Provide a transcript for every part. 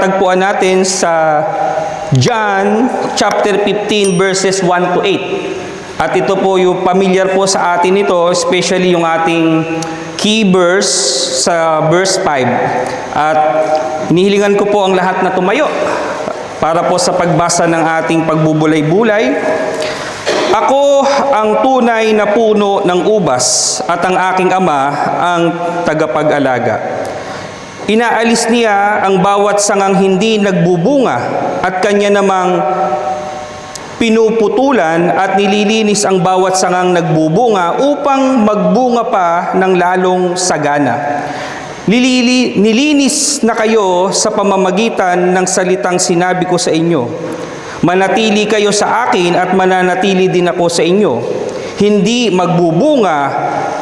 Tagpuan natin sa John chapter 15 verses 1 to 8. At ito po yung familiar po sa atin ito, especially yung ating key verse sa verse 5. At hinihilingan ko po ang lahat na tumayo para po sa pagbasa ng ating pagbubulay-bulay. Ako ang tunay na puno ng ubas at ang aking ama ang tagapag-alaga. Inaalis niya ang bawat sangang hindi nagbubunga at kanya namang pinuputulan at nililinis ang bawat sangang nagbubunga upang magbunga pa ng lalong sagana. Nilinis na kayo sa pamamagitan ng salitang sinabi ko sa inyo. Manatili kayo sa akin at mananatili din ako sa inyo. Hindi magbubunga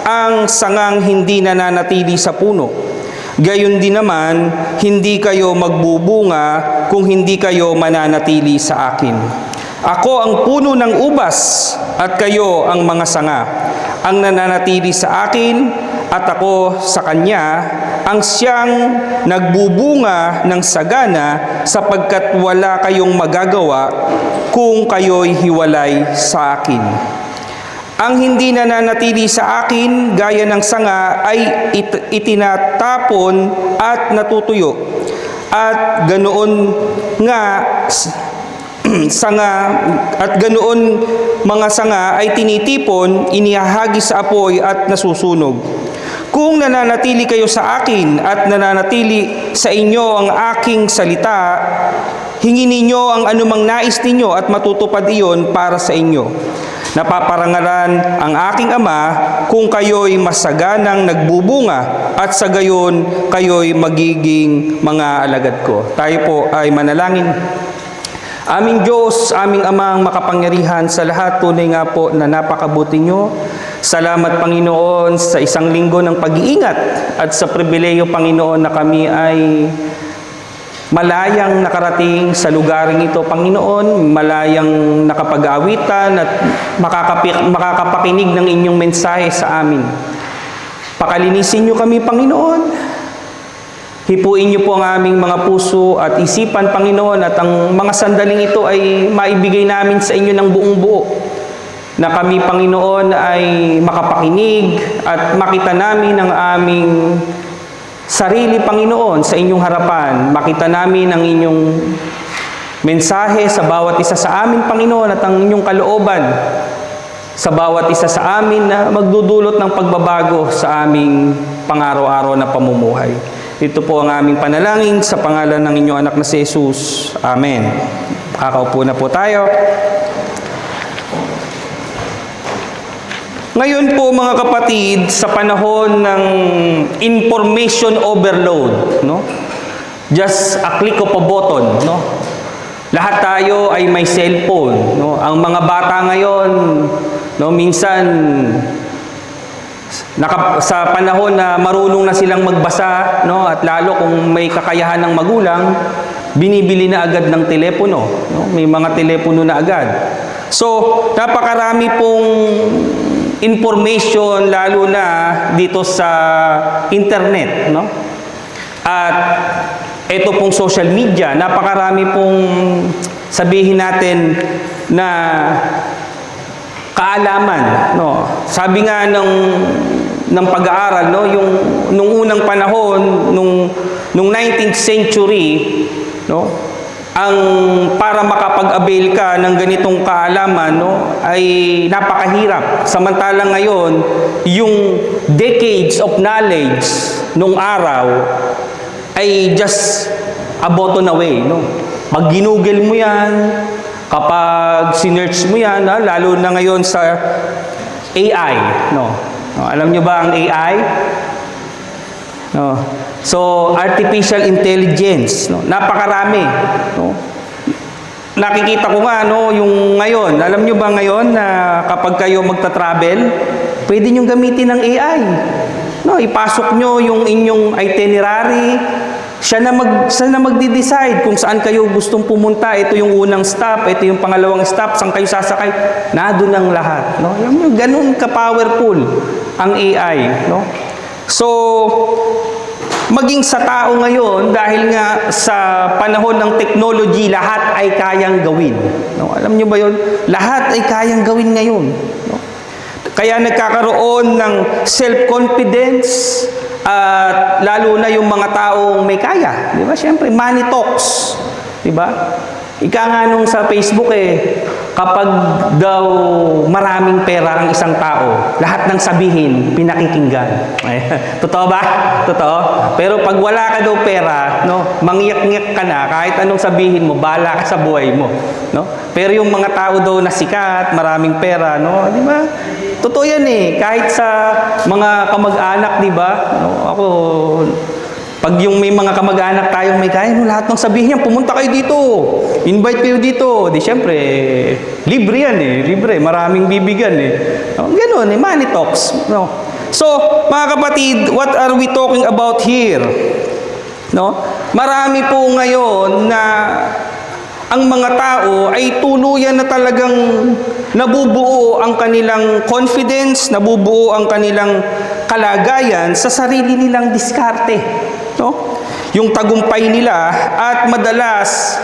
ang sangang hindi nananatili sa puno. Gayon din naman, hindi kayo magbubunga kung hindi kayo mananatili sa akin. Ako ang puno ng ubas at kayo ang mga sanga. Ang nananatili sa akin at ako sa kanya, ang siyang nagbubunga ng sagana sapagkat wala kayong magagawa kung kayo'y hiwalay sa akin. Ang hindi nananatili sa akin, gaya ng sanga, ay itinatapon at natutuyo. At ganoon nga mga sanga ay tinitipon, inihahagis sa apoy at nasusunog. Kung nananatili kayo sa akin at nananatili sa inyo ang aking salita, hingin ninyo ang anumang nais ninyo at matutupad iyon para sa inyo. Napaparangalan ang aking ama kung kayo'y masaganang nagbubunga at sa gayon kayo'y magiging mga alagad ko. Tayo po ay manalangin. Aming Diyos, aming Amang makapangyarihan sa lahat, tunay nga po na napakabuti nyo. Salamat Panginoon sa isang linggo ng pag-iingat at sa pribileyo Panginoon na kami ay malayang nakarating sa lugaring ito, Panginoon, malayang nakapag-awitan at makakapakinig ng inyong mensahe sa amin. Pakalinisin niyo kami, Panginoon. Hipuin niyo po ang aming mga puso at isipan, Panginoon, at ang mga sandaling ito ay maibigay namin sa inyo ng buong buo. Na kami, Panginoon, ay makapakinig at makita namin ang aming sarili, Panginoon, sa inyong harapan. Makita namin ang inyong mensahe sa bawat isa sa amin, Panginoon, at ang inyong kalooban sa bawat isa sa amin na magdudulot ng pagbabago sa aming pang-araw-araw na pamumuhay. Ito po ang aming panalangin sa pangalan ng inyong anak na si Jesus. Amen. Kakaupo na po tayo. Ngayon po mga kapatid, sa panahon ng information overload, no? Just a click of a button, no? Lahat tayo ay may cellphone, no? Ang mga bata ngayon, no, minsan sa panahon na marunong na silang magbasa, no, at lalo kung may kakayahan ng magulang, binibili na agad ng telepono, no? May mga telepono na agad. So, napakarami pong information, lalo na dito sa internet, no? At ito pong social media, napakarami pong sabihin natin na kaalaman, no? Sabi nga ng pag-aaral, no, nung unang panahon, nung 19th century, no, ang para makapag-avail ka ng ganitong kaalaman, no, ay napakahirap. Samantalang ngayon, yung decades of knowledge nung araw ay just a button away, no. Pag ginugol mo yan, kapag sinearch mo yan, lalo na ngayon sa AI, no. Alam nyo ba ang AI? No. So, artificial intelligence, no? Napakarami, no? Nakikita ko nga, no, yung ngayon, alam nyo ba ngayon na kapag kayo magta-travel, pwede nyo gamitin ng AI. No, ipasok nyo yung inyong itinerary, siya na magde-decide kung saan kayo gustong pumunta. Ito yung unang stop, ito yung pangalawang stop, saan kayo sasakay. Nandun ang lahat, no? Alam nyo, ganun ka-powerful ang AI, no? So, maging sa tao ngayon, dahil nga sa panahon ng technology, lahat ay kayang gawin. No? Alam niyo ba yun? Lahat ay kayang gawin ngayon. No? Kaya nagkakaroon ng self-confidence at lalo na yung mga taong may kaya. Di ba? Siyempre, money talks. Di ba? Ika nga nung sa Facebook kapag daw maraming pera ang isang tao, lahat ng sabihin, pinakikinggan. Totoo ba? Totoo? Pero pag wala ka daw pera, no, mangyak-ngyak ka na, kahit anong sabihin mo, bahala ka sa buhay mo. No? Pero yung mga tao daw na sikat, maraming pera, no, di ba? Totoo yan kahit sa mga kamag-anak, di ba? No, ako, pag yung may mga kamag-anak tayong may kaya, no, lahat ng sabihin niya, pumunta kayo dito, invite kayo dito. Di syempre, libre yan libre, maraming bibigyan No, ganun money talks. No? So, mga kapatid, what are we talking about here? No? Marami po ngayon na ang mga tao ay tuluyan na talagang nabubuo ang kanilang confidence, nabubuo ang kanilang kalagayan sa sarili nilang diskarte. No? Yung tagumpay nila, at madalas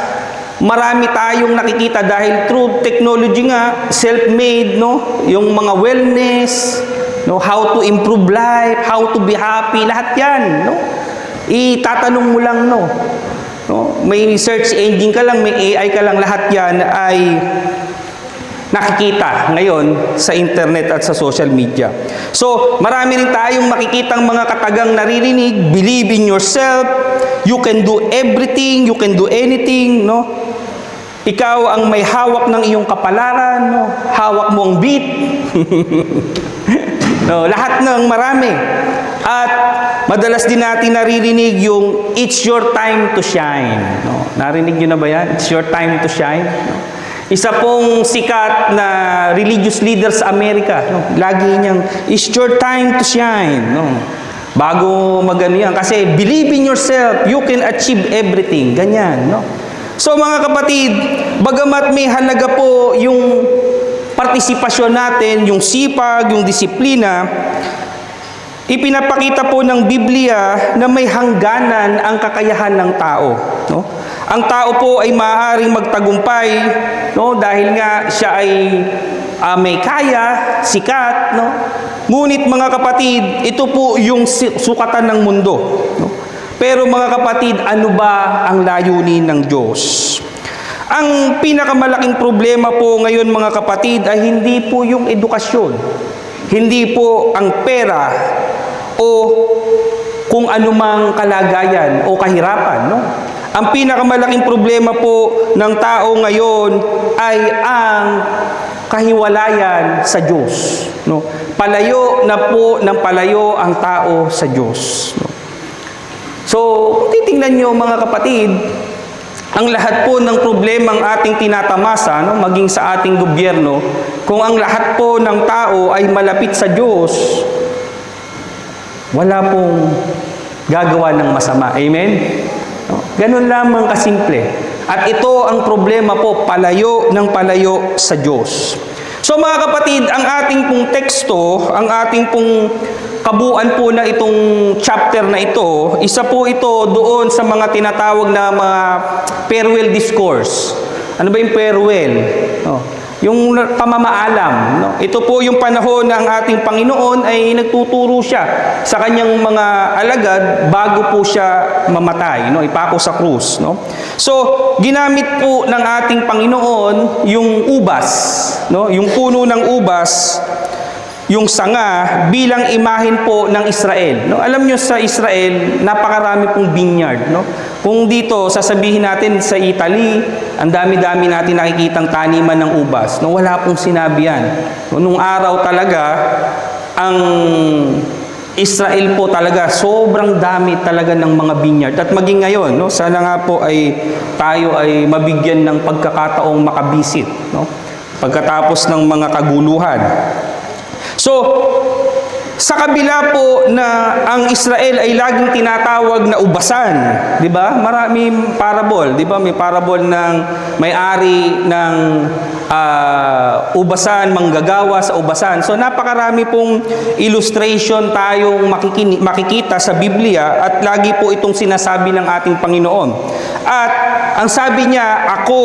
marami tayong nakikita dahil through technology nga, self-made, no? Yung mga wellness, no? How to improve life, how to be happy, lahat yan, no? Itatanong mo lang, no? May search engine ka lang, may AI ka lang, lahat yan ay nakikita ngayon sa internet at sa social media. So, marami rin tayong makikitang mga katagang naririnig, believe in yourself, you can do everything, you can do anything, no? Ikaw ang may hawak ng iyong kapalaran, no? Hawak mo ang beat. No, lahat ng marami. At madalas din natin naririnig yung it's your time to shine. No? Narinig nyo na ba yan? It's your time to shine. No? Isa pong sikat na religious leader sa Amerika, no? Lagi niyang, it's your time to shine. No? Bago magano yan. Kasi believe in yourself, you can achieve everything. Ganyan. No? So mga kapatid, bagamat may halaga po yung partisipasyon natin, yung sipag, yung disiplina, ipinapakita po ng Biblia na may hangganan ang kakayahan ng tao. No? Ang tao po ay maaaring magtagumpay, no? Dahil nga siya ay may kaya, sikat. No? Ngunit mga kapatid, ito po yung sukatan ng mundo. No? Pero mga kapatid, ano ba ang layunin ng Diyos? Ang pinakamalaking problema po ngayon mga kapatid ay hindi po yung edukasyon. Hindi po ang pera o kung anumang kalagayan o kahirapan. No? Ang pinakamalaking problema po ng tao ngayon ay ang kahiwalayan sa Diyos. No? Palayo na po ng palayo ang tao sa Diyos. No? So, kung titingnan nyo mga kapatid, ang lahat po ng problemang ating tinatamasa, no, maging sa ating gobyerno, kung ang lahat po ng tao ay malapit sa Diyos, wala pong gagawa ng masama. Amen? No? Ganun lamang kasimple. At ito ang problema po, palayo ng palayo sa Diyos. So mga kapatid, ang ating pong teksto, ang ating pong kabuuan po na itong chapter na ito, isa po ito doon sa mga tinatawag na mga farewell discourse. Ano ba yung farewell? Oh, yung pamamaalam. No? Ito po yung panahon na ang ating Panginoon ay nagtuturo siya sa kanyang mga alagad bago po siya mamatay, no? Ipako sa krus. No? So, ginamit po ng ating Panginoon yung ubas, no? Yung puno ng ubas, yung sanga bilang imahen po ng Israel. No? Alam nyo sa Israel, napakarami pong vineyard. No? Kung dito, sasabihin natin sa Italy, ang dami-dami natin nakikitang taniman ng ubas. No? Wala pong sinabi yan. No? Nung araw talaga, ang Israel po talaga, sobrang dami talaga ng mga vineyard. At maging ngayon, no? Sana nga po ay tayo ay mabigyan ng pagkakataong makabisit. No? Pagkatapos ng mga kaguluhan. So, Sa kabila po na ang Israel ay laging tinatawag na ubasan, 'di ba? Maraming parable, 'di ba? May parable ng may-ari ng ubasan, manggagawa sa ubasan. So napakarami pong illustration tayong makikita sa Biblia at lagi po itong sinasabi ng ating Panginoon. At ang sabi niya, ako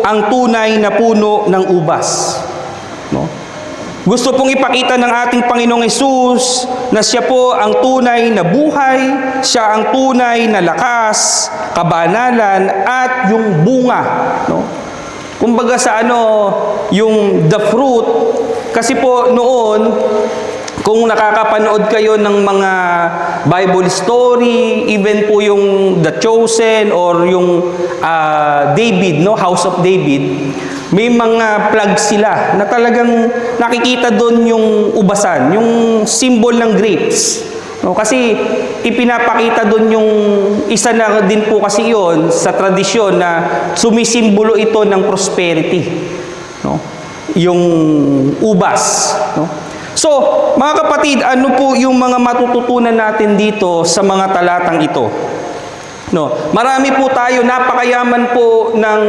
ang tunay na puno ng ubas. No? Gusto pong ipakita ng ating Panginoong Hesus na siya po ang tunay na buhay, siya ang tunay na lakas, kabanalan, at yung bunga. No? Kumbaga sa yung the fruit, kasi po noon, kung nakakapanood kayo ng mga Bible story, even po yung The Chosen or yung David, no, House of David, may mga plug sila na talagang nakikita doon yung ubasan, yung symbol ng grapes. No, kasi ipinapakita doon yung isa na din po kasi yon sa tradisyon na sumisimbolo ito ng prosperity. No? Yung ubas. No? So, mga kapatid, ano po yung mga matututunan natin dito sa mga talatang ito? No, marami po tayo, napakayaman po ng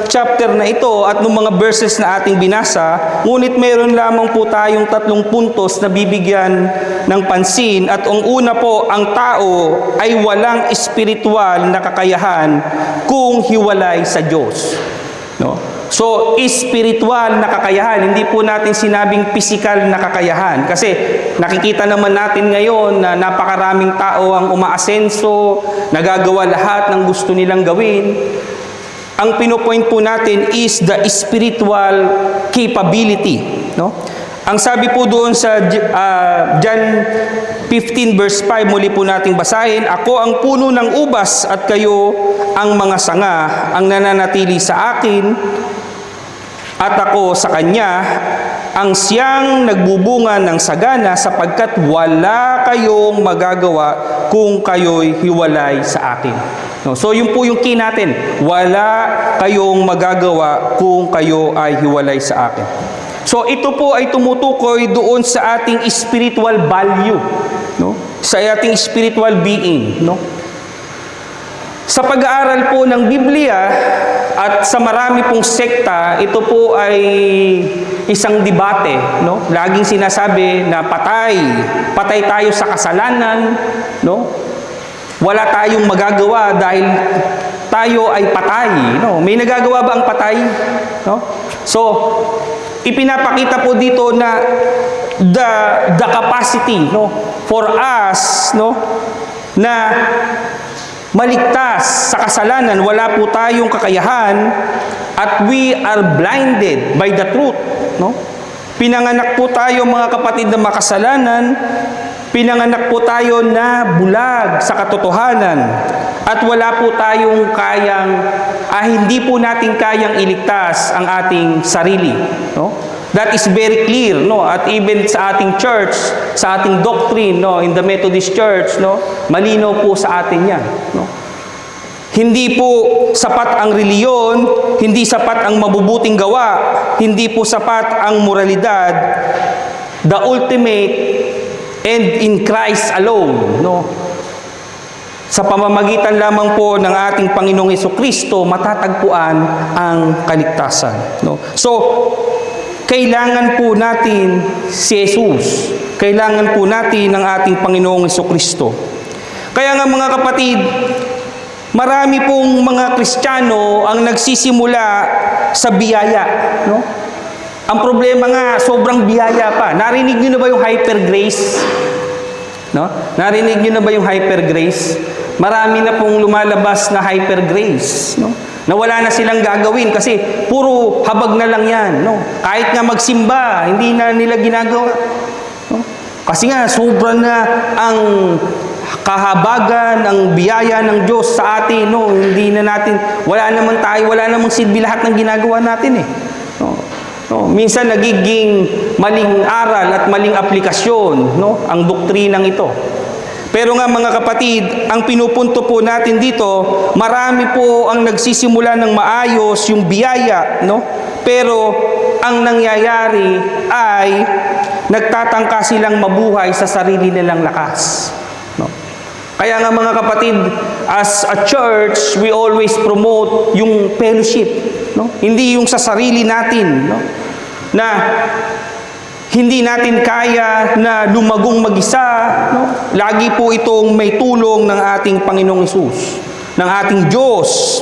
chapter na ito at ng mga verses na ating binasa, ngunit mayroon lamang po tayong 3 puntos na bibigyan ng pansin. At ang una po, ang tao ay walang espiritual na kakayahan kung hiwalay sa Diyos. No? So, espiritual na kakayahan, hindi po natin sinabing physical na kakayahan. Kasi nakikita naman natin ngayon na napakaraming tao ang umaasenso, nagagawa lahat ng gusto nilang gawin. Ang pinopoint po natin is the spiritual capability. No? Ang sabi po doon sa John 15 verse 5, muli po nating basahin, ako ang puno ng ubas at kayo ang mga sanga, ang nananatili sa akin at ako sa kanya, ang siyang nagbubunga ng sagana sapagkat wala kayong magagawa kung kayo'y hiwalay sa akin. No? So yun po yung key natin, wala kayong magagawa kung kayo ay hiwalay sa akin. So ito po ay tumutukoy doon sa ating spiritual value, no? Sa ating spiritual being, no? Sa pag-aaral po ng Biblia at sa marami pong sekta, ito po ay isang debate, no? Laging sinasabi na patay tayo sa kasalanan, no? Wala tayong magagawa dahil tayo ay patay, no? May nagagawa ba ang patay, no? So, ipinapakita po dito na the capacity, no, for us, no, na maligtas sa kasalanan, wala po tayong kakayahan at we are blinded by the truth, no? Pinanganak po tayo mga kapatid na makasalanan, pinanganak po tayo na bulag sa katotohanan at wala po tayong hindi po natin kayang iligtas ang ating sarili, no? That is very clear, no? At even sa ating church, sa ating doctrine, no, in the Methodist Church, no, malinaw po sa atin 'yan, no? Hindi po sapat ang reliyon, hindi sapat ang mabubuting gawa, hindi po sapat ang moralidad. The ultimate and in Christ alone, no? Sa pamamagitan lamang po ng ating Panginoong Hesukristo matatagpuan ang kaligtasan, no? So, kailangan po natin si Jesus. Kailangan po natin ang ating Panginoong Hesukristo. Kaya nga mga kapatid, marami pong mga Kristiyano ang nagsisimula sa biyaya, no? Ang problema nga, sobrang biyaya pa. Narinig niyo na ba yung hyper grace? No? Narinig niyo na ba yung hyper grace? Marami na pong lumalabas na hyper grace, no? Na wala na silang gagawin kasi puro habag na lang yan, no? Kahit nga magsimba, hindi na nila ginagawa, no? Kasi nga sobra na ang kahabagan, ang biyaya ng Diyos sa atin, no? Hindi na natin, wala namang silbi lahat ng ginagawa natin, eh, no? No, minsan nagiging maling aral at maling aplikasyon, no, ang doktrinang ito. Pero nga mga kapatid, ang pinupunto po natin dito, marami po ang nagsisimula ng maayos yung biyaya, no? Pero ang nangyayari ay nagtatangka silang mabuhay sa sarili nilang lakas. No? Kaya nga mga kapatid, as a church, we always promote yung fellowship. No? Hindi yung sa sarili natin. No? Na hindi natin kaya na lumagong mag-isa. No? Lagi po itong may tulong ng ating Panginoong Hesus, ng ating Diyos.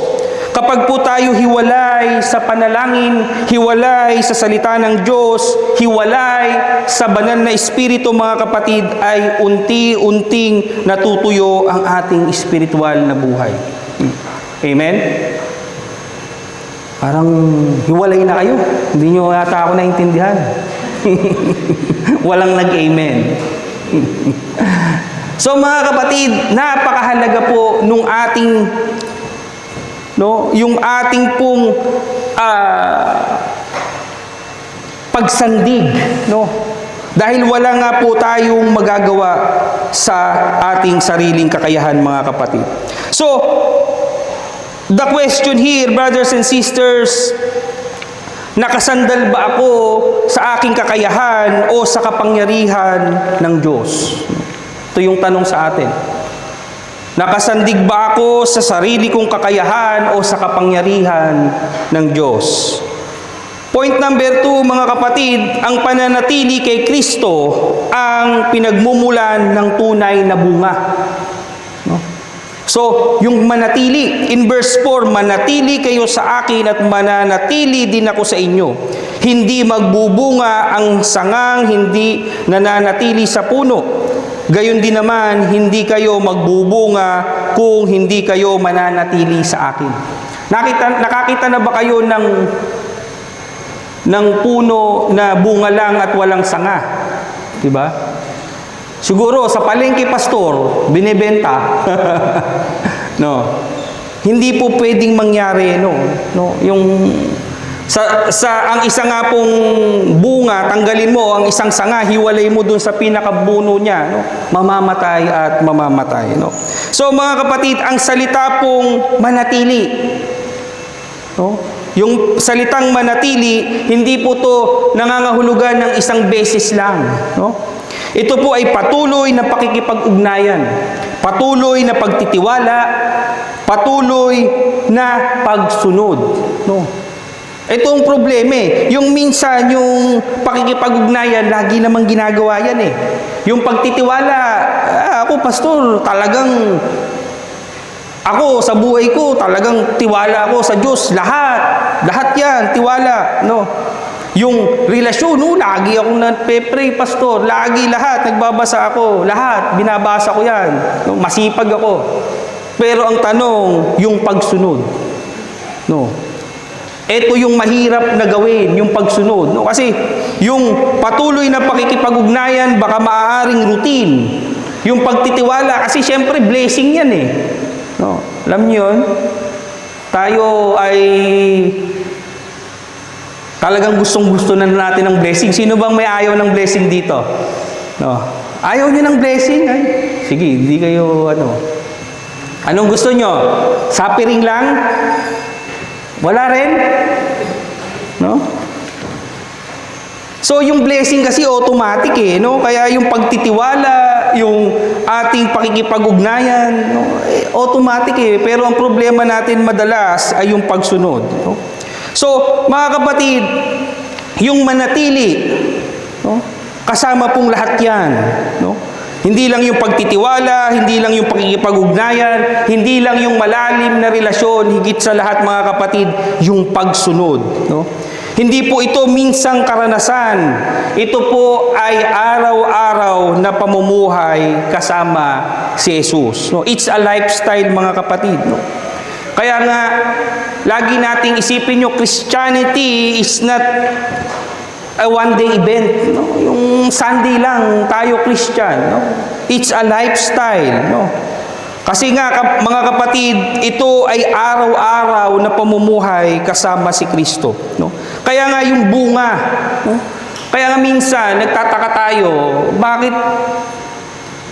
Kapag po tayo hiwalay sa panalangin, hiwalay sa salita ng Diyos, hiwalay sa banal na Espiritu, mga kapatid, ay unti-unting natutuyo ang ating espiritual na buhay. Amen? Parang hiwalay na kayo. Hindi nyo yata ako naintindihan. Walang nag-amen. So mga kapatid, napakahalaga po nung ating yung ating pong pagsandig, dahil wala nga po tayong magagawa sa ating sariling kakayahan, mga kapatid. So the question here, brothers and sisters, nakasandal ba ako sa aking kakayahan o sa kapangyarihan ng Diyos? Ito yung tanong sa atin. Nakasandig ba ako sa sarili kong kakayahan o sa kapangyarihan ng Diyos? Point number 2, mga kapatid, ang pananatili kay Kristo ang pinagmumulan ng tunay na bunga. No? So, yung manatili, in verse 4, manatili kayo sa akin at mananatili din ako sa inyo. Hindi magbubunga ang sangang hindi nananatili sa puno. Gayon din naman, hindi kayo magbubunga kung hindi kayo mananatili sa akin. Nakakita na ba kayo ng puno na bunga lang at walang sanga? Diba? Siguro sa palengke, pastor, binebenta. No. Hindi po pwedeng mangyari, no. Yung ang isa nga pong bunga, tanggalin mo ang isang sanga, hiwalay mo dun sa pinakabuno niya, no? Mamamatay at mamamatay, no? So mga kapatid, ang salita pong manatili, no? Yung salitang manatili, hindi po to nangangahulugan ng isang beses lang, no? Ito po ay patuloy na pakikipag-ugnayan, patuloy na pagtitiwala, patuloy na pagsunod, no? Ito ang problema eh. Yung minsan, yung pakikipag-ugnayan, lagi namang ginagawa yan eh. Yung pagtitiwala, ako pastor, talagang, ako sa buhay ko, talagang tiwala ako sa Diyos. Lahat yan, tiwala. No? Yung relasyon, lagi akong nagpe-pray, pastor. Lagi lahat, nagbabasa ako. Lahat, binabasa ko yan. No? Masipag ako. Pero ang tanong, yung pagsunod. No? Ito yung mahirap na gawin, yung pagsunod. No? Kasi yung patuloy na pakikipag-ugnayan, baka maaaring routine. Yung pagtitiwala, kasi syempre blessing yan eh. No? Alam niyo yun? Tayo ay talagang gustong-gusto na natin ng blessing. Sino bang may ayaw ng blessing dito? No? Ayaw niyo ng blessing? Ay, sige, hindi kayo Anong gusto nyo? Suffering lang? Wala rin? No? So, yung blessing kasi automatic eh, no? Kaya yung pagtitiwala, yung ating pakikipag-ugnayan, no? Automatic eh. Pero ang problema natin madalas ay yung pagsunod, no? So, mga kapatid, yung manatili, no? Kasama pong lahat yan, no? Hindi lang yung pagtitiwala, hindi lang yung pakikipag-ugnayan, hindi lang yung malalim na relasyon, higit sa lahat mga kapatid, yung pagsunod. No? Hindi po ito minsang karanasan. Ito po ay araw-araw na pamumuhay kasama si Jesus. No? It's a lifestyle mga kapatid. No? Kaya nga, lagi nating isipin nyo, Christianity is not a one-day event, no? Yung Sunday lang tayo Christian, no? It's a lifestyle, no? Kasi nga mga kapatid, ito ay araw-araw na pamumuhay kasama si Kristo, no? Kaya nga yung bunga, no? Kaya nga minsan nagtataka tayo, bakit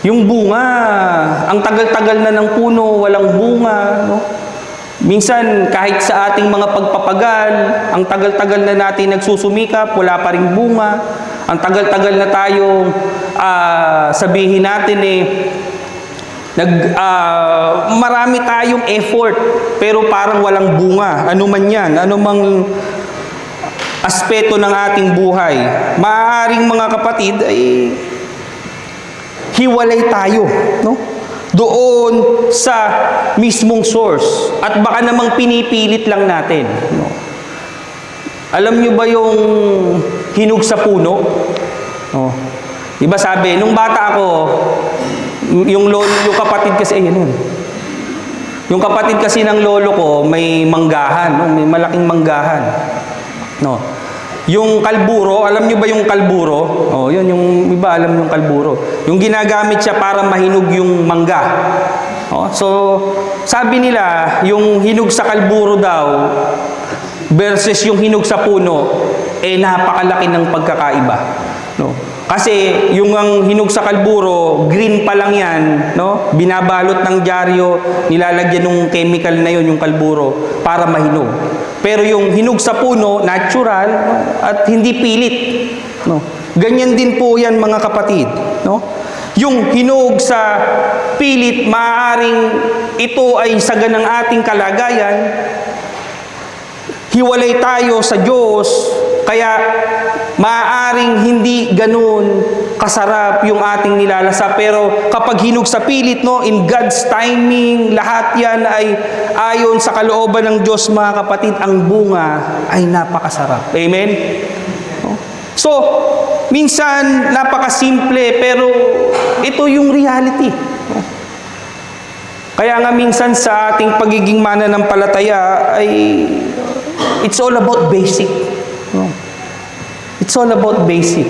yung bunga, ang tagal-tagal na ng puno, walang bunga, no? Minsan, kahit sa ating mga pagpapagal, ang tagal-tagal na natin nagsusumikap, wala pa ring bunga. Ang tagal-tagal na tayong sabihin natin marami tayong effort pero parang walang bunga. Ano man yan, ano mang aspeto ng ating buhay. Maaaring mga kapatid ay hiwalay tayo, no? Doon sa mismong source. At baka namang pinipilit lang natin, no? Alam nyo ba yung hinog sa puno? Oh. Diba sabi, nung bata ako, yung kapatid kasi, yun. Yung kapatid kasi ng lolo ko, may manggahan, no? May malaking manggahan. No. Yung kalburo, alam nyo ba yung kalburo? Oh, yun, yung iba alam yung kalburo. Yung ginagamit siya para mahinog yung mangga. Oh, so, sabi nila, yung hinog sa kalburo daw, versus yung hinog sa puno, napakalaki ng pagkakaiba. No? Kasi yung ang hinog sa kalburo, green pa lang yan, no? Binabalot ng dyaryo, nilalagyan ng chemical na yun, yung kalburo, para mahinog. Pero yung hinog sa puno, natural, no? At hindi pilit. No? Ganyan din po yan mga kapatid. No? Yung hinog sa pilit, maaaring ito ay saga ng ating kalagayan, hiwalay tayo sa Diyos, kaya maaaring hindi ganun kasarap yung ating nilalasa. Pero kapag hinog sa pilit, no, in God's timing, lahat yan ay ayon sa kalooban ng Diyos, mga kapatid, ang bunga ay napakasarap. Amen? No? So, minsan napakasimple, pero ito yung reality. No? Kaya nga minsan sa ating pagiging mananampalataya ay it's all about basic. No? It's all about basic.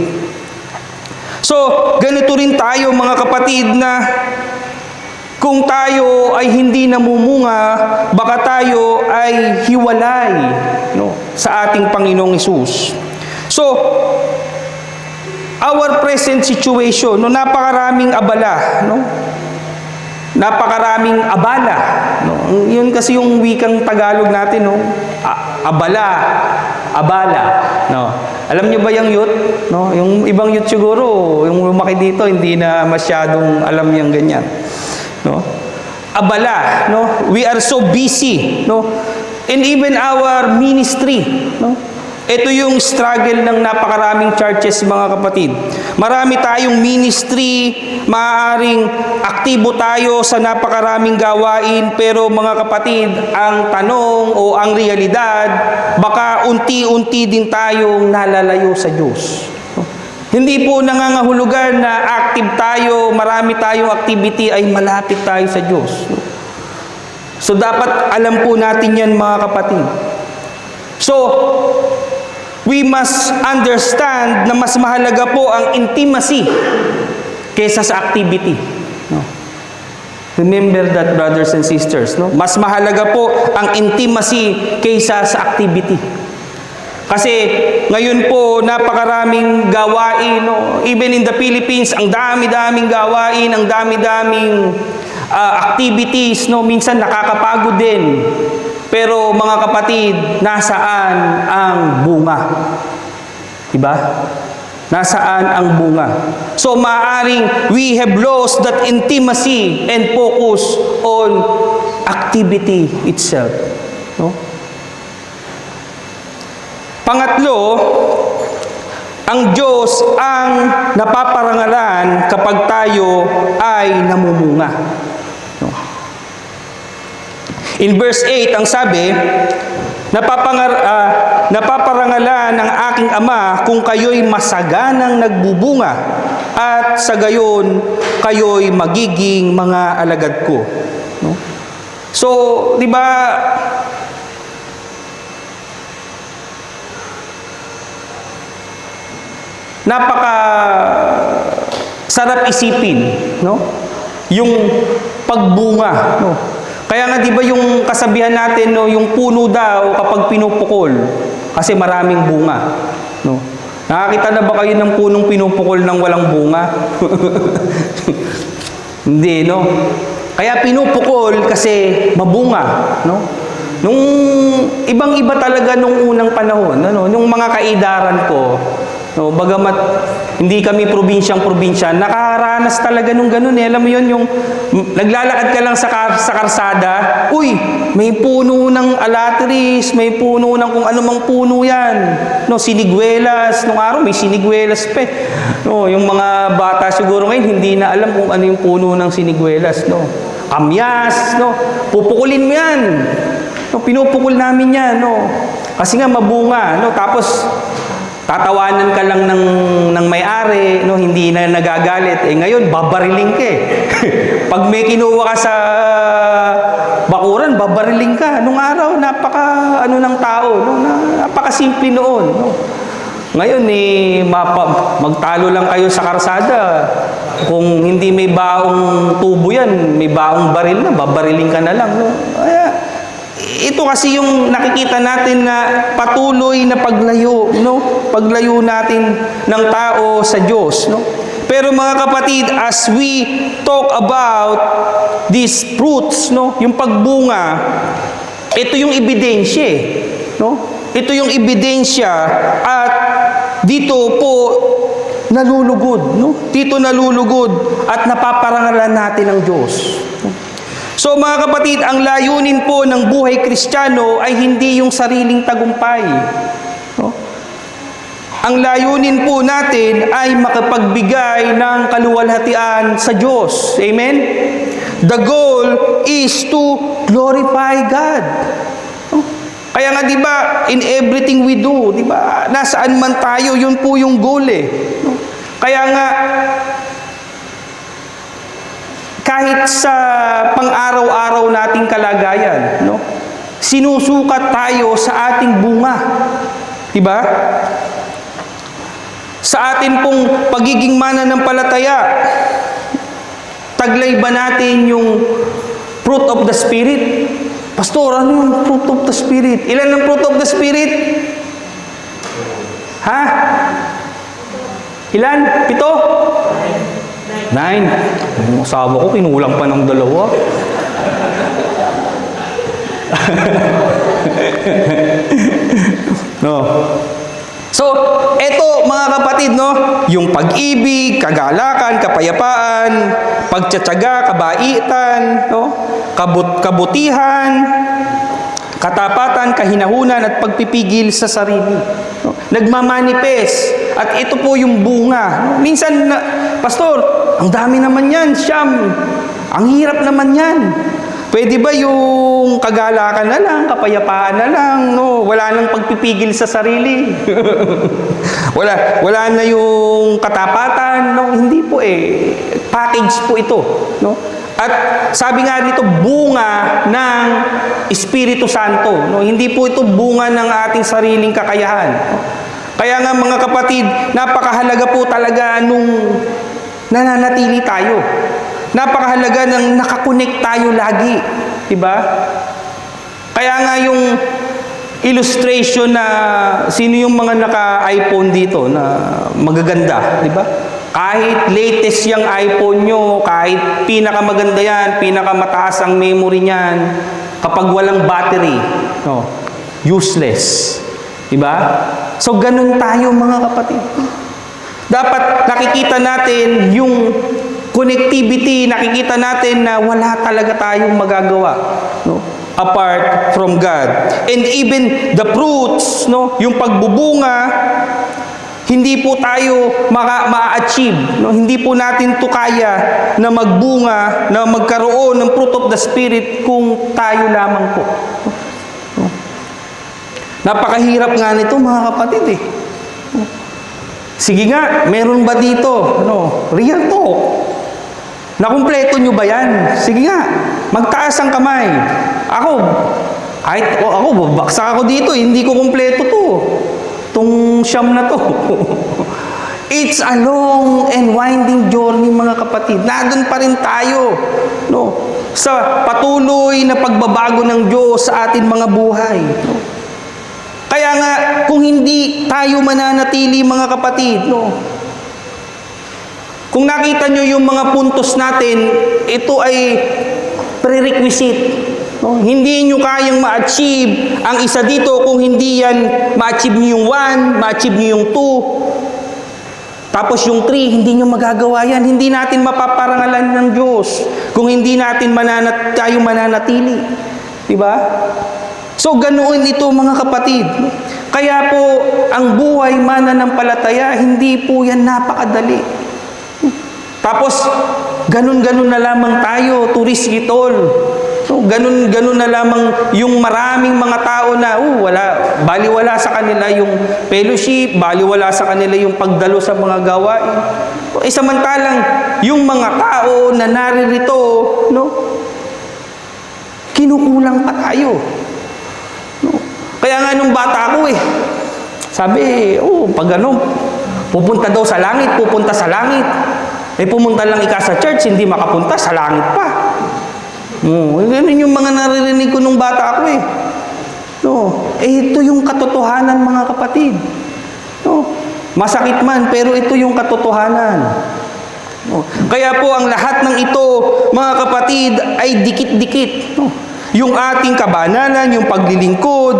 So, ganito rin tayo mga kapatid na kung tayo ay hindi namumunga, baka tayo ay hiwalay, no, sa ating Panginoong Hesus. So, our present situation, no, napakaraming abala, no? Napakaraming abala, no? Yun kasi yung wikang Tagalog natin, no? Abala, no? Alam niyo ba yung youth, no? Yung ibang youth siguro, yung lumaki dito, hindi na masyadong alam yung ganyan, no? Abala, no? We are so busy, no? And even our ministry, no? Ito yung struggle ng napakaraming churches, mga kapatid. Marami tayong ministry, maaaring aktibo tayo sa napakaraming gawain, pero mga kapatid, ang tanong o ang realidad, baka unti-unti din tayong nalalayo sa Diyos. Hindi po nangangahulugan na active tayo, marami tayong activity, ay malapit tayo sa Diyos. So dapat alam po natin yan, mga kapatid. So, we must understand na mas mahalaga po ang intimacy kaysa sa activity. No? Remember that, brothers and sisters. No? Mas mahalaga po ang intimacy kaysa sa activity. Kasi ngayon po, napakaraming gawain. No? Even in the Philippines, ang dami-daming gawain, ang dami-daming activities. No? Minsan nakakapagod din. Pero mga kapatid, nasaan ang bunga? Diba? Nasaan ang bunga? So maaaring we have lost that intimacy and focus on activity itself. No? Pangatlo, ang Diyos ang napaparangalan kapag tayo ay namumunga. No? In verse 8, ang sabi, napaparangalan ng aking Ama kung kayo'y masaganang nagbubunga at sa gayon kayo'y magiging mga alagad ko. No? So, di ba, napaka sarap isipin, no? Yung pagbunga, no? Kaya nga 'di ba yung kasabihan natin, no, yung puno daw kapag pinupukol kasi maraming bunga, no? Nakakita na ba kayo ng punong pinupukol ng walang bunga? Hindi, no? Kaya pinupukol kasi mabunga, no? Nung ibang-iba talaga nung unang panahon, ano, nung mga kaidaran ko, No, bagamat hindi kami probinsyang-probinsya, nakaranas talaga nung ganun eh. Alam mo yun, yung naglalakad ka lang sa karsada, uy, may puno ng alatris, may puno ng kung ano mang puno yan. No, siniguelas, nung araw may siniguelas pa eh. No, yung mga bata siguro ngayon hindi na alam kung ano yung puno ng siniguelas, no. Kamyas, no. Pupukulin mo yan. No, pinupukul namin yan, no. Kasi nga mabunga, no. Tapos tatawanan ka lang ng may-ari, no, hindi na nagagalit. Eh ngayon, babariling ka eh. Pag may kinuha ka sa bakuran, babariling ka. Nung araw, napaka ng tao, no, napakasimple noon, no. Ngayon eh magtalo lang kayo sa karsada. Kung hindi may baong tubo yan, may baong baril na, babariling ka na lang, no. Kaya ito kasi yung nakikita natin na patuloy na paglayo, no? Paglayo natin ng tao sa Diyos, no? Pero mga kapatid, as we talk about these fruits, no? Yung pagbunga, ito yung ebidensya, no? Ito yung ebidensya at dito po nalulugod, no? Dito nalulugod at napaparangalan natin ng Diyos. So mga kapatid, ang layunin po ng buhay Kristiyano ay hindi yung sariling tagumpay. No? Ang layunin po natin ay makapagbigay ng kaluwalhatian sa Diyos. Amen? The goal is to glorify God. No? Kaya nga 'di ba, in everything we do, 'di ba? Nasaan man tayo, yun po yung goal eh. No? Kaya nga kahit sa pang-araw-araw nating kalagayan, no? Sinusukat tayo sa ating bunga. 'Di ba? Sa atin pong pagiging mananampalataya, taglay ba natin yung fruit of the Spirit? Pastor, ano yung fruit of the Spirit? Ilan ang fruit of the Spirit? Ha? Ilan? 7? 9. Yung asawa ko, kinulang pa ng 2. No. So, eto mga kapatid, no, yung pag-ibig, kagalakan, kapayapaan, pagtsatsaga, kabaitan, no, kabutihan, katapatan, kahinahunan, at pagpipigil sa sarili. No? Nagmamanifest. At ito po yung bunga. No? Minsan, Pastor, ang dami naman yan, siyam. Ang hirap naman yan. Pwede ba yung kagalakan na lang, kapayapaan na lang, no? Wala nang pagpipigil sa sarili. wala na yung katapatan, no? Hindi po eh. Package po ito, no? At sabi nga dito, bunga ng Espiritu Santo, no? Hindi po ito bunga ng ating sariling kakayahan. Kaya nga mga kapatid, napakahalaga po talaga nung nananatili tayo. Napakahalaga ng nakakonek tayo lagi. Diba? Kaya nga yung illustration na sino yung mga naka-iPhone dito na magaganda, diba? Kahit latest yung iPhone nyo, kahit pinakamaganda yan, pinakamataas ang memory niyan, kapag walang battery, no, useless. Diba? So, ganun tayo mga kapatid. Dapat nakikita natin yung connectivity, nakikita natin na wala talaga tayong magagawa, no, apart from God. And even the fruits, no, yung pagbubunga, hindi po tayo ma-achieve, no? Hindi po natin to kaya na magbunga, na magkaroon ng fruit of the Spirit kung tayo lamang po. No? Napakahirap nga nito mga kapatid eh. Sige nga, meron ba dito? No, real talk. Nakumpleto nyo ba yan? Sige nga, magtaas ang kamay. Ako, babaksak ako dito, hindi ko kumpleto to. Itong siyam na to. It's a long and winding journey mga kapatid. Nandun pa rin tayo, no, sa patuloy na pagbabago ng Diyos sa ating mga buhay. No? Kaya nga, kung hindi tayo mananatili mga kapatid, no, kung nakita nyo yung mga puntos natin, ito ay prerequisite. No? Hindi nyo kayang ma-achieve ang isa dito kung hindi yan ma-achieve nyo yung 1, ma-achieve nyo yung 2. Tapos yung 3, hindi nyo magagawa yan. Hindi natin mapaparangalan ng Diyos kung hindi natin tayo mananatili. Diba? So, ganoon ito mga kapatid. Kaya po, ang buhay mananampalataya, hindi po yan napakadali. Tapos, ganun-ganun na lamang tayo, turisgitol. So, ganun-ganun na lamang yung maraming mga tao na, baliwala sa kanila yung fellowship, baliwala sa kanila yung pagdalo sa mga gawain. Samantalang, yung mga tao na naririto, kinukulang pa tayo. Kaya nga nung bata ako sabi, pag pupunta daw sa langit, pupunta sa langit. Pumunta lang sa church, hindi makapunta sa langit pa. Ganun yung mga naririnig ko nung bata ako ito yung katotohanan mga kapatid. Masakit man, pero ito yung katotohanan. Kaya po ang lahat ng ito, mga kapatid, ay dikit-dikit. Yung ating kabanalan, yung paglilingkod,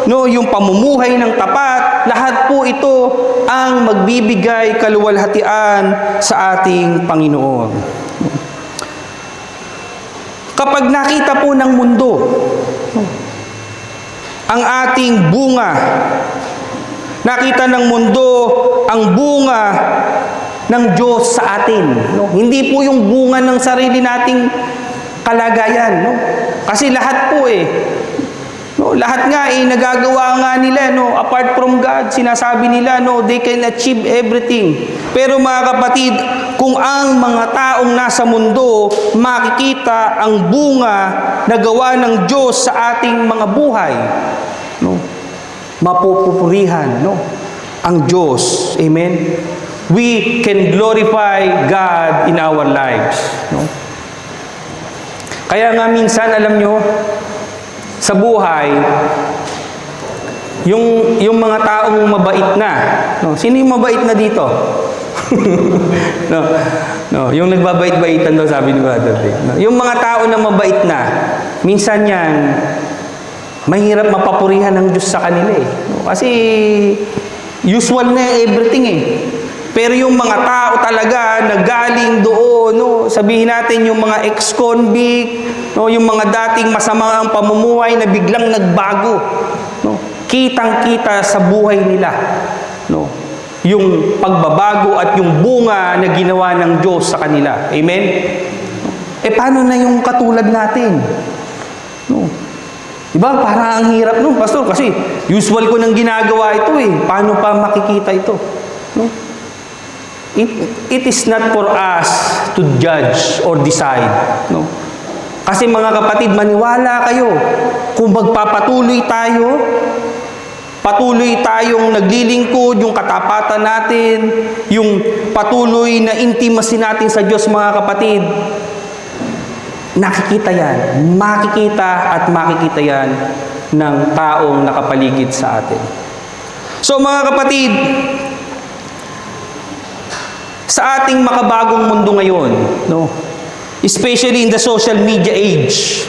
yung pamumuhay ng tapat, lahat po ito ang magbibigay kaluwalhatian sa ating Panginoon. Kapag nakita po ng mundo ang ating bunga, nakita ng mundo ang bunga ng Diyos sa atin. Hindi po yung bunga ng sarili nating kalagayan. Kasi lahat po lahat nga nagagawa nga nila apart from God, sinasabi nila they can achieve everything. Pero mga kapatid, kung ang mga taong nasa mundo makikita ang bunga na gawa ng Diyos sa ating mga buhay, mapupurihan ang Diyos. Amen? We can glorify God in our lives. Kaya nga minsan, alam nyo, sa buhay, yung mga taong mabait na, sino yung mabait na dito? Yung nagbabait-baitan daw, sabi ni Brother Dave. Yung mga tao na mabait na, minsan yan, mahirap mapapurihan ng Diyos sa kanila Kasi, usual na everything Pero yung mga tao talaga na galing doon, sabihin natin yung mga ex-convict, yung mga dating masama ang pamumuhay na biglang nagbago. Kitang-kita sa buhay nila. Yung pagbabago at yung bunga na ginawa ng Diyos sa kanila. Amen? Paano na yung katulad natin? Diba? Parang ang hirap Pastor, kasi usual ko nang ginagawa ito Paano pa makikita ito? It is not for us to judge or decide. Kasi mga kapatid, maniwala kayo. Kung magpapatuloy tayo, patuloy tayong naglilingkod, yung katapatan natin, yung patuloy na intimacy natin sa Diyos, mga kapatid, nakikita yan. Makikita at makikita yan ng taong nakapaligid sa atin. So mga kapatid, sa ating makabagong mundo ngayon, especially in the social media age,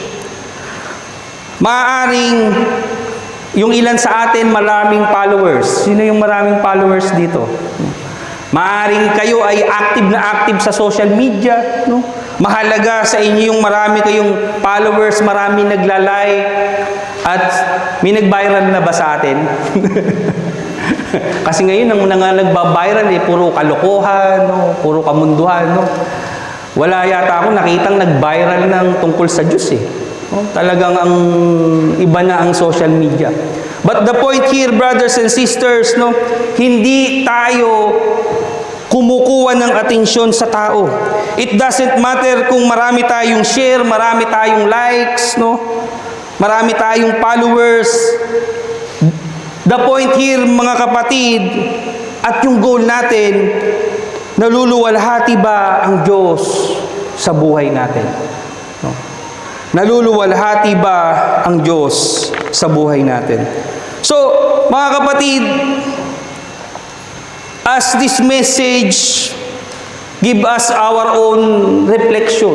maaaring yung ilan sa atin maraming followers. Sino yung maraming followers dito? Maaaring kayo ay active sa social media. Mahalaga sa inyo yung marami kayong followers, marami nagla-like, at may nag-viral na ba sa atin? Kasi ngayon, ang nagba-viral puro kalokohan, puro kamunduhan. Wala yata ako nakitang nag-viral ng tungkol sa Diyos Talagang ang iba na ang social media. But the point here, brothers and sisters, hindi tayo kumukuha ng atensyon sa tao. It doesn't matter kung marami tayong share, marami tayong likes, marami tayong followers. The point here, mga kapatid, at yung goal natin, naluluwalhati ba ang Diyos sa buhay natin? Naluluwalhati ba ang Diyos sa buhay natin? So, mga kapatid, as this message give us our own reflection,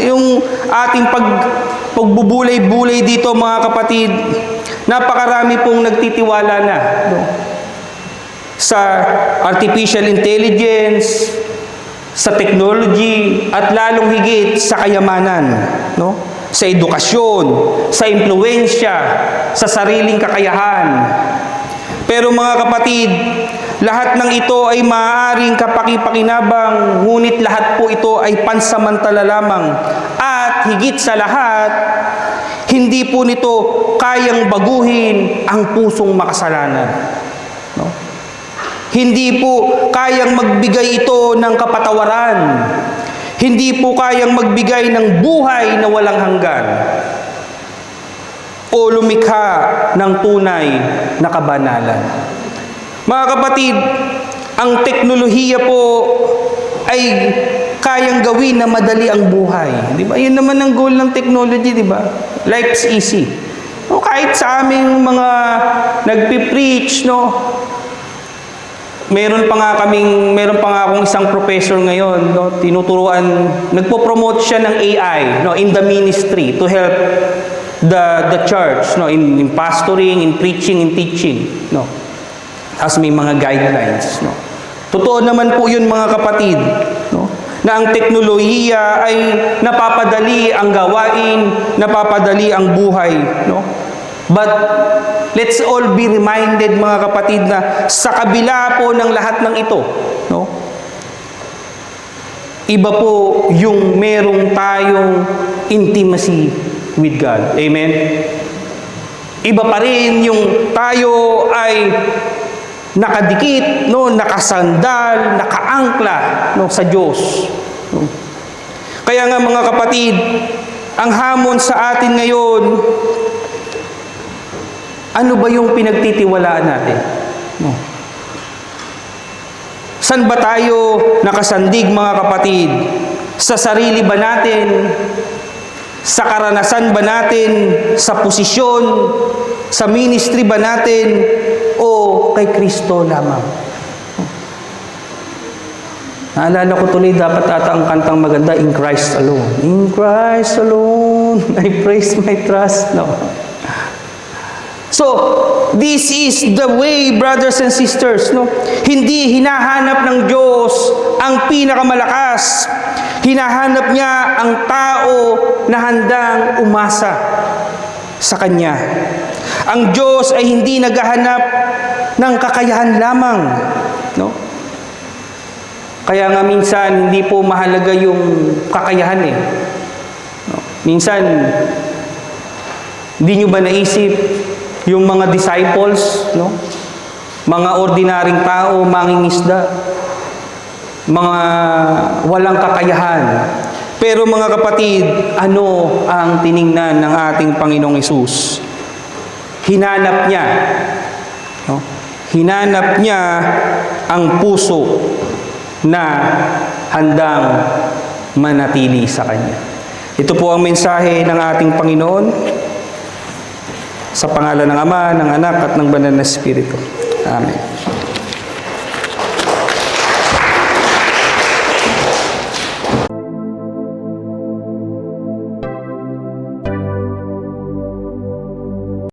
yung ating pagbubulay-bulay dito, mga kapatid, napakarami pong nagtitiwala na sa artificial intelligence, sa technology, at lalong higit sa kayamanan, no? Sa edukasyon, sa impluwensya, sa sariling kakayahan. Pero mga kapatid, lahat ng ito ay maaaring kapaki-pakinabang, ngunit lahat po ito ay pansamantala lamang. At higit sa lahat, hindi po nito kayang baguhin ang pusong makasalanan. No? Hindi po kayang magbigay ito ng kapatawaran. Hindi po kayang magbigay ng buhay na walang hanggan. O lumikha ng tunay na kabanalan. Mga kapatid, ang teknolohiya po ay kayang gawin na madali ang buhay. Di ba? Yun naman ang goal ng technology, di ba? Life's easy. O, kahit sa aming mga nagpipreach, no? Meron pa nga akong isang professor ngayon, no? Tinuturuan, nagpo-promote siya ng AI, no? In the ministry to help the church, no? In pastoring, in preaching, in teaching, no? Tapos may mga guidelines, no? Totoo naman po yun, mga kapatid, no? Na ang teknolohiya ay napapadali ang gawain, napapadali ang buhay, no? But let's all be reminded, mga kapatid, na sa kabila po ng lahat ng ito, no? Iba po yung merong tayong intimacy with God. Amen? Iba pa rin yung tayo ay nakadikit, no, nakasandal, nakaangkla, no, sa Diyos. No? Kaya nga, mga kapatid, ang hamon sa atin ngayon, ano ba yung pinagtitiwalaan natin? No. Saan ba tayo nakasandig, mga kapatid? Sa sarili ba natin? Sa karanasan ba natin? Sa posisyon? Sa ministry ba natin? O kay Kristo lamang? Naalala ko tuloy, dapat ata ang kantang maganda, In Christ alone. In Christ alone, I praise my trust. No. So, this is the way, brothers and sisters, no? Hindi hinahanap ng Diyos ang pinakamalakas. Hinahanap niya ang tao na handang umasa sa Kanya. Ang Diyos ay hindi naghahanap ng kakayahan lamang, no? Kaya nga minsan hindi po mahalaga yung kakayahan eh. No? Minsan hindi nyo ba naisip yung mga disciples, no? Mga ordinaryong tao, mangingisda, mga walang kakayahan. Pero mga kapatid, ano ang tiningnan ng ating Panginoong Hesus? Hinanap niya, no? Hinanap niya ang puso na handang manatili sa Kanya. Ito po ang mensahe ng ating Panginoon. Sa pangalan ng Ama, ng Anak, at ng Banal na Espiritu. Amen.